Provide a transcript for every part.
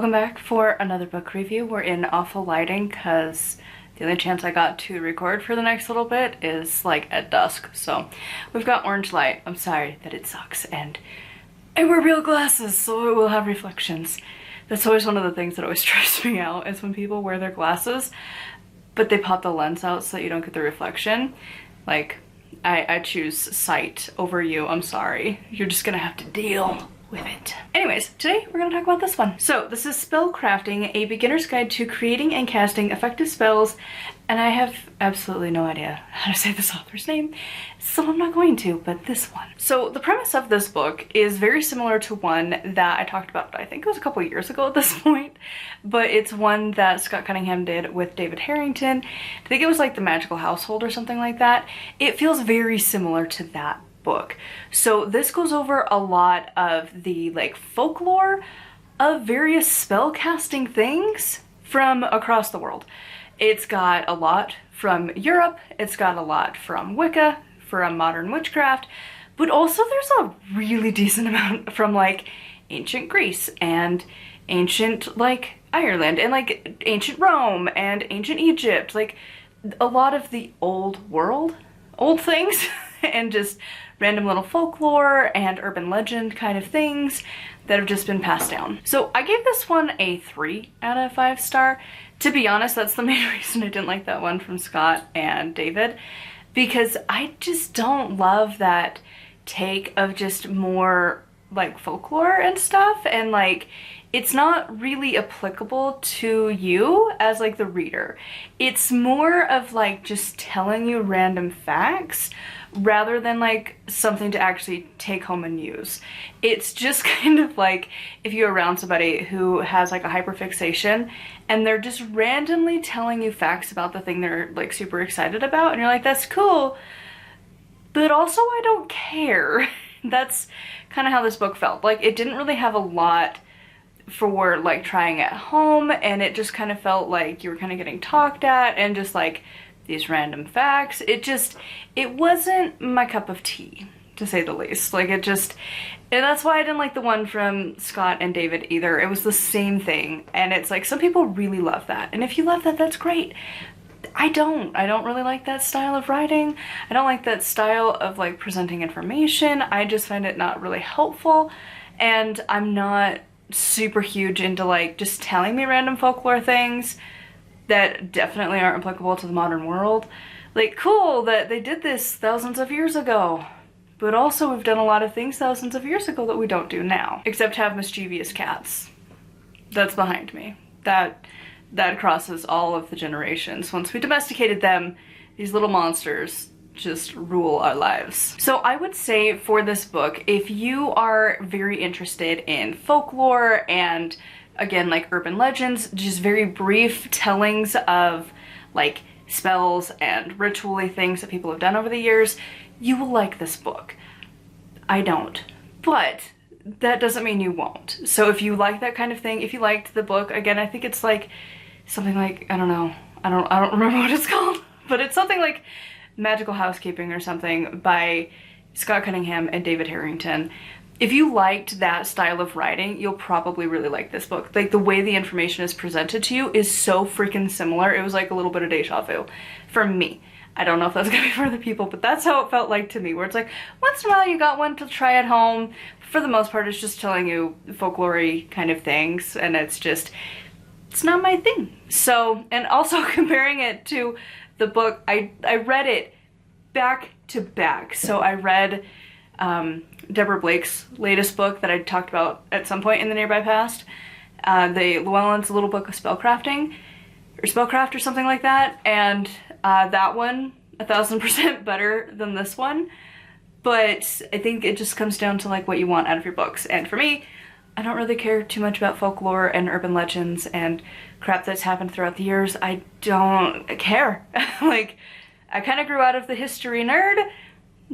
welcome back for another book review. We're in awful lighting because the only chance I got to record for the next little bit is like at dusk. So we've got orange light. I'm sorry that it sucks, and we're real glasses, so it will have reflections. That's always one of the things that always stresses me out is when people wear their glasses, but they pop the lens out so that you don't get the reflection. Like, I choose sight over you. I'm sorry. You're just gonna have to deal with it. Anyways, today we're gonna talk about this one. So this is Spellcrafting, a beginner's guide to creating and casting effective spells, and I have absolutely no idea how to say this author's name, so I'm not going to, but this one. So the premise of this book is very similar to one that I talked about, I think it was a couple years ago at this point, but it's one that Scott Cunningham did with David Harrington. I think it was like The Magical Household or something like that. It feels very similar to that book. So this goes over a lot of the like folklore of various spell casting things from across the world. It's got a lot from Europe, it's got a lot from Wicca, from modern witchcraft, but also there's a really decent amount from like ancient Greece and ancient like Ireland and like ancient Rome and ancient Egypt, like a lot of the old world, old things and just random little folklore and urban legend kind of things that have just been passed down. So I gave this one a 3 out of 5 star. To be honest, that's the main reason I didn't like that one from Scott and David, because I just don't love that take of just more like folklore and stuff, and like it's not really applicable to you as like the reader. It's more of like just telling you random facts rather than like something to actually take home and use. It's just kind of like if you're around somebody who has like a hyperfixation and they're just randomly telling you facts about the thing they're like super excited about, and you're like, that's cool, but also I don't care. That's kind of how this book felt. Like it didn't really have a lot for like trying at home, and it just kind of felt like you were kind of getting talked at and just like these random facts. It wasn't my cup of tea, to say the least. Like and that's why I didn't like the one from Scott and David either. It was the same thing, and it's like some people really love that, and if you love that, that's great. I don't really like that style of writing. I don't like that style of like presenting information. I just find it not really helpful, and I'm not super huge into like just telling me random folklore things that definitely aren't applicable to the modern world. Like, cool that they did this thousands of years ago, but also we've done a lot of things thousands of years ago that we don't do now, except have mischievous cats. That's behind me. That crosses all of the generations. Once we domesticated them, these little monsters just rule our lives. So I would say for this book, if you are very interested in folklore and again like urban legends, just very brief tellings of like spells and ritual-y things that people have done over the years, you will like this book. I don't, but that doesn't mean you won't. So if you like that kind of thing, if you liked the book, again, I think it's like something like, I don't know, I don't remember what it's called, but it's something like Magical Housekeeping or something by Scott Cunningham and David Harrington. If you liked that style of writing, you'll probably really like this book. Like the way the information is presented to you is so freaking similar. It was like a little bit of deja vu for me. I don't know if that's gonna be for other people, but that's how it felt like to me, where it's like once in a while you got one to try at home. For the most part, it's just telling you folklore-y kind of things, and it's not my thing. So, and also comparing it to the book, I read it back to back. So I read Deborah Blake's latest book that I talked about at some point in the nearby past, the Llewellyn's Little Book of Spellcrafting, or Spellcraft or something like that, and that one 1000% better than this one. But I think it just comes down to like what you want out of your books, and for me, I don't really care too much about folklore and urban legends and crap that's happened throughout the years. I don't care. Like, I kind of grew out of the history nerd.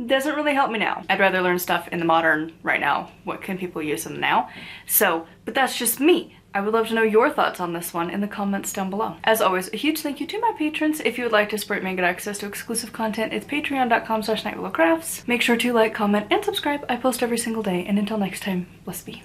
Doesn't really help me now. I'd rather learn stuff in the modern right now. What can people use them now? So, but that's just me. I would love to know your thoughts on this one in the comments down below. As always, a huge thank you to my patrons. If you would like to support me and get access to exclusive content, it's patreon.com/nightwillowcrafts. Make sure to like, comment, and subscribe. I post every single day, and until next time, bless be.